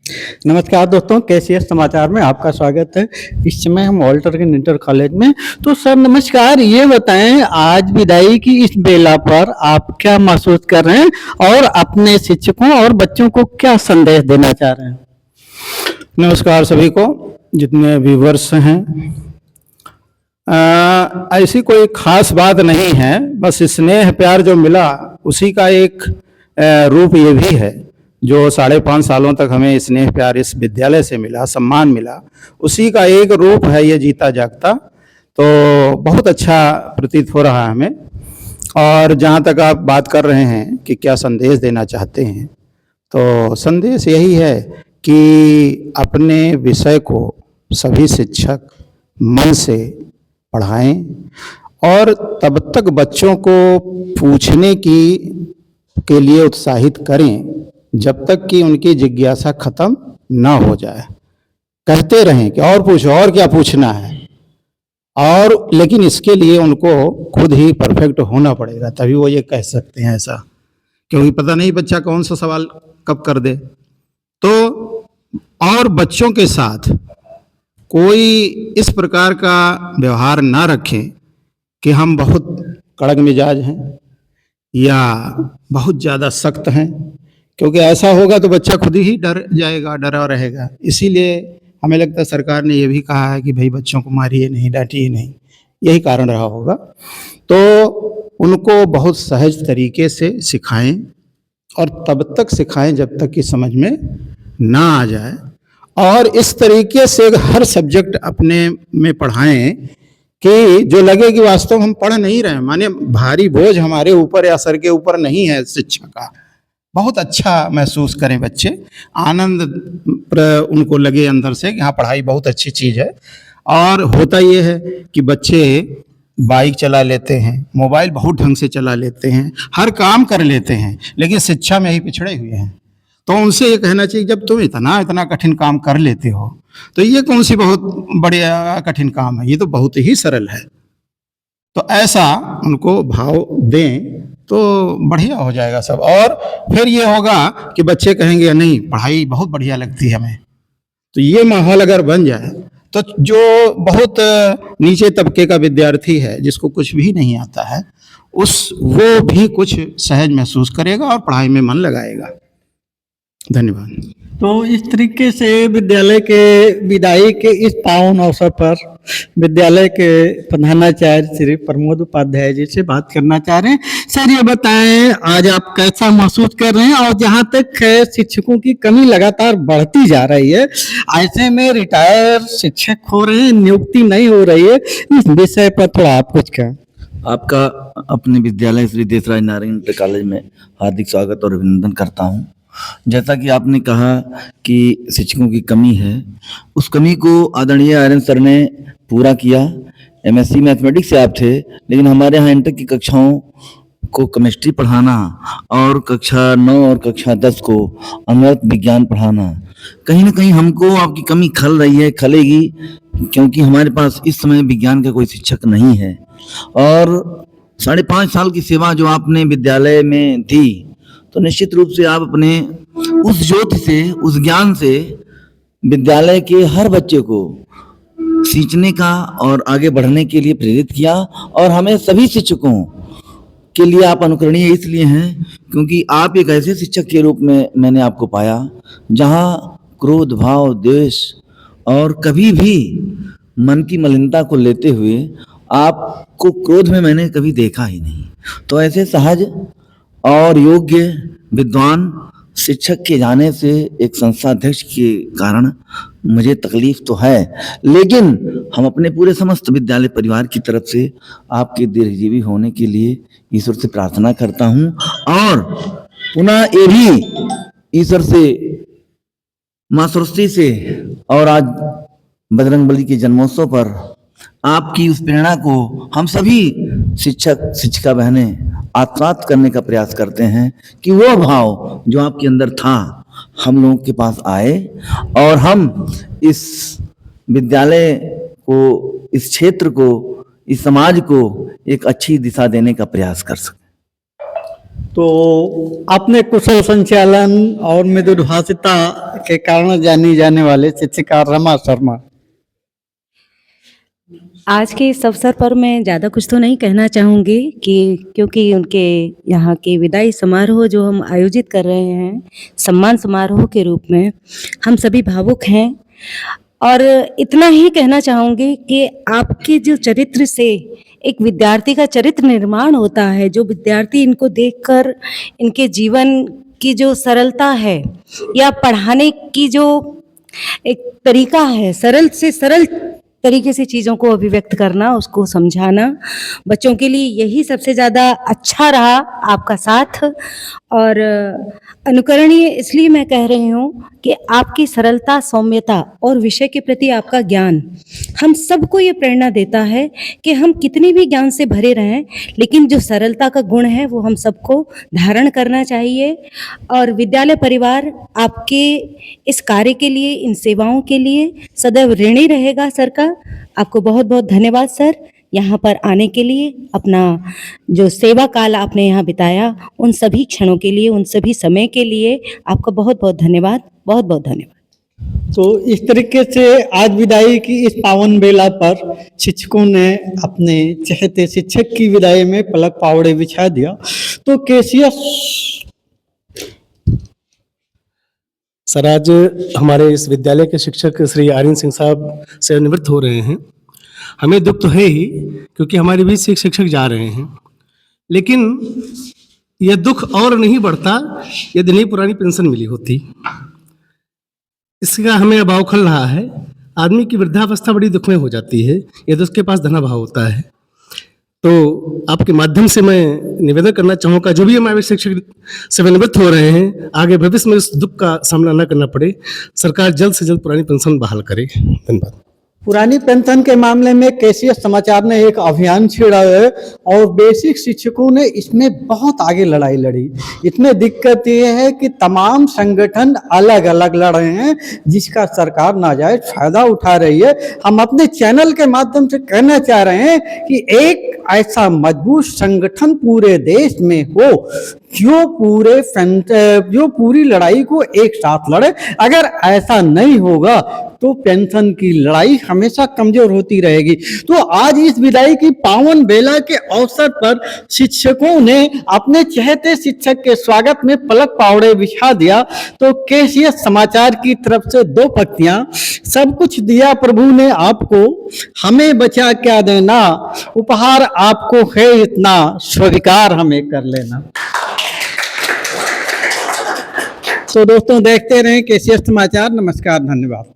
नमस्कार दोस्तों, केसीएस समाचार में आपका स्वागत है। इस समय हम वॉल्टर इंटर कॉलेज में। तो सर नमस्कार, ये बताएं आज विदाई की इस बेला पर आप क्या महसूस कर रहे हैं और अपने शिक्षकों और बच्चों को क्या संदेश देना चाह रहे हैं? नमस्कार सभी को, जितने व्यूवर्स हैं। ऐसी कोई खास बात नहीं है, बस स्नेह प्यार जो मिला उसी का एक रूप ये भी है। जो 5.5 सालों तक हमें स्नेह प्यार इस विद्यालय से मिला, सम्मान मिला, उसी का एक रूप है ये जीता जागता। तो बहुत अच्छा प्रतीत हो रहा है हमें। और जहाँ तक आप बात कर रहे हैं कि क्या संदेश देना चाहते हैं, तो संदेश यही है कि अपने विषय को सभी शिक्षक मन से पढ़ाएं और तब तक बच्चों को पूछने के लिए उत्साहित करें जब तक कि उनकी जिज्ञासा खत्म ना हो जाए। कहते रहें कि और पूछो, और क्या पूछना है। और लेकिन इसके लिए उनको खुद ही परफेक्ट होना पड़ेगा, तभी वो ये कह सकते हैं ऐसा, क्योंकि पता नहीं बच्चा कौन सा सवाल कब कर दे। तो और बच्चों के साथ कोई इस प्रकार का व्यवहार ना रखें कि हम बहुत कड़क मिजाज हैं या बहुत ज़्यादा सख्त हैं, क्योंकि ऐसा होगा तो बच्चा खुद ही डर जाएगा, डरा रहेगा। इसीलिए हमें लगता है सरकार ने ये भी कहा है कि भाई बच्चों को मारिए नहीं, डांटिए नहीं, यही कारण रहा होगा। तो उनको बहुत सहज तरीके से सिखाएं और तब तक सिखाएं जब तक कि समझ में ना आ जाए। और इस तरीके से हर सब्जेक्ट अपने में पढ़ाएं कि जो लगे कि वास्तव हम पढ़ नहीं रहे हैं, माने भारी बोझ हमारे ऊपर या सर के ऊपर नहीं है शिक्षा का। बहुत अच्छा महसूस करें बच्चे, आनंद उनको लगे अंदर से कि हाँ पढ़ाई बहुत अच्छी चीज़ है। और होता ये है कि बच्चे बाइक चला लेते हैं, मोबाइल बहुत ढंग से चला लेते हैं, हर काम कर लेते हैं, लेकिन शिक्षा में ही पिछड़े हुए हैं। तो उनसे ये कहना चाहिए जब तुम इतना इतना कठिन काम कर लेते हो तो ये कौन सी बहुत बढ़िया कठिन काम है, ये तो बहुत ही सरल है। तो ऐसा उनको भाव दें तो बढ़िया हो जाएगा सब। और फिर ये होगा कि बच्चे कहेंगे नहीं पढ़ाई बहुत बढ़िया लगती है हमें। तो ये माहौल अगर बन जाए तो जो बहुत नीचे तबके का विद्यार्थी है, जिसको कुछ भी नहीं आता है, वो भी कुछ सहज महसूस करेगा और पढ़ाई में मन लगाएगा। धन्यवाद। तो इस तरीके से विद्यालय के विदाई के इस पावन अवसर पर विद्यालय के प्रधानाचार्य श्री प्रमोद उपाध्याय जी से बात करना चाह रहे हैं। सर ये बताएं आज आप कैसा महसूस कर रहे हैं, और जहां तक है शिक्षकों की कमी लगातार बढ़ती जा रही है, ऐसे में रिटायर शिक्षक हो रहे हैं, नियुक्ति नहीं हो रही है, इस विषय पर थोड़ा आप कुछ कहें। आपका अपने विद्यालय श्री देसराज नारायण इंटर कॉलेज में हार्दिक स्वागत और अभिनंदन करता हूं। जैसा कि आपने कहा कि शिक्षकों की कमी है, उस कमी को आदरणीय आर्यन सर ने पूरा किया। एमएससी मैथमेटिक्स से आप थे, लेकिन हमारे यहाँ इंटर की कक्षाओं को केमिस्ट्री पढ़ाना और कक्षा 9 और कक्षा 10 को अमृत विज्ञान पढ़ाना, कहीं ना कहीं हमको आपकी कमी खल रही है, खलेगी, क्योंकि हमारे पास इस समय विज्ञान का कोई शिक्षक नहीं है। और 5.5 साल की सेवा जो आपने विद्यालय में दी, तो निश्चित रूप से आप अपने उस ज्योति से, उस ज्ञान से विद्यालय के हर बच्चे को सींचने का और आगे बढ़ने के लिए प्रेरित किया। और हमें सभी शिक्षकों के लिए आप अनुकरणीय इसलिए हैं क्योंकि आप एक ऐसे शिक्षक के रूप में मैंने आपको पाया जहां क्रोध, भाव, द्वेष और कभी भी मन की मलिनता को लेते हुए आपको क्रोध में मैंने कभी देखा ही नहीं। तो ऐसे सहज और योग्य विद्वान शिक्षक के जाने से एक संस्था अध्यक्ष के कारण मुझे तकलीफ तो है, लेकिन हम अपने पूरे समस्त विद्यालय परिवार की तरफ से आपके दीर्घजीवी होने के लिए ईश्वर से प्रार्थना करता हूं। और पुनः ये भी ईश्वर से, मां सरस्वती से और आज बजरंगबली के जन्मोत्सव पर आपकी उस प्रेरणा को हम सभी शिक्षक शिक्षिका बहनें आत्मसात करने का प्रयास करते हैं कि वो भाव जो आपके अंदर था हम लोगों के पास आए और हम इस विद्यालय को, इस क्षेत्र को, इस समाज को एक अच्छी दिशा देने का प्रयास कर सकें। तो अपने कुशल संचालन और मृदुभाषिता के कारण जानी जाने वाले शिक्षिका रमा शर्मा। आज के इस अवसर पर मैं ज़्यादा कुछ तो नहीं कहना चाहूँगी कि क्योंकि उनके यहाँ के विदाई समारोह जो हम आयोजित कर रहे हैं सम्मान समारोह के रूप में, हम सभी भावुक हैं। और इतना ही कहना चाहूँगी कि आपके जो चरित्र से एक विद्यार्थी का चरित्र निर्माण होता है, जो विद्यार्थी इनको देखकर इनके जीवन की जो सरलता है या पढ़ाने की जो एक तरीका है, सरल से सरल तरीके से चीज़ों को अभिव्यक्त करना, उसको समझाना, बच्चों के लिए यही सबसे ज़्यादा अच्छा रहा आपका साथ। और अनुकरणीय इसलिए मैं कह रही हूँ कि आपकी सरलता, सौम्यता और विषय के प्रति आपका ज्ञान हम सबको ये प्रेरणा देता है कि हम कितनी भी ज्ञान से भरे रहें, लेकिन जो सरलता का गुण है वो हम सबको धारण करना चाहिए। और विद्यालय परिवार आपके इस कार्य के लिए, इन सेवाओं के लिए सदैव ऋणी रहेगा सर का। आपको बहुत बहुत धन्यवाद सर, यहाँ पर आने के लिए, अपना जो सेवा काल आपने यहाँ बिताया उन सभी क्षणों के लिए, उन सभी समय के लिए आपका बहुत बहुत धन्यवाद, बहुत बहुत धन्यवाद। तो इस तरीके से आज विदाई की इस पावन बेला पर शिक्षकों ने अपने चहेते शिक्षक की विदाई में पलक पावड़े बिछा दिया। तो केसीएस सर, आज हमारे इस विद्यालय के शिक्षक श्री आर्यन सिंह साहब सेवानिवृत्त हो रहे हैं। हमें दुख तो है ही, क्योंकि हमारे बीच से एक शिक्षक जा रहे हैं, लेकिन यह दुख और नहीं बढ़ता यदि नई पुरानी पेंशन मिली होती। इसका हमें अभाव खल रहा है। आदमी की वृद्धावस्था बड़ी दुख में हो जाती है यदि उसके पास धनाभाव होता है। तो आपके माध्यम से मैं निवेदन करना चाहूँगा, जो भी हमारे शिक्षक सेवानिवृत्त हो रहे हैं, आगे भविष्य में इस दुख का सामना न करना पड़े। सरकार जल्द से जल्द पुरानी पेंशन बहाल करे। धन्यवाद। पुरानी पेंशन के मामले में केसीएस समाचार ने एक अभियान छेड़ा है और बेसिक शिक्षकों ने इसमें बहुत आगे लड़ाई लड़ी। इसमें दिक्कत ये है कि तमाम संगठन अलग अलग लड़ रहे हैं, जिसका सरकार नाजायज फायदा उठा रही है। हम अपने चैनल के माध्यम से कहना चाह रहे हैं कि एक ऐसा मजबूत संगठन पूरे देश में हो जो पूरी लड़ाई को एक साथ लड़े। अगर ऐसा नहीं होगा तो पेंशन की लड़ाई हमेशा कमजोर होती रहेगी। तो आज इस विदाई की पावन बेला के अवसर पर शिक्षकों ने अपने चहेते शिक्षक के स्वागत में पलक पावड़े बिछा दिया। तो केसीएस समाचार की तरफ से 2 पंक्तियां। सब कुछ दिया प्रभु ने आपको, हमें बचा क्या देना, उपहार आपको है इतना, स्वीकार हमें कर लेना। तो दोस्तों देखते रहें केसीएस समाचार। नमस्कार, धन्यवाद।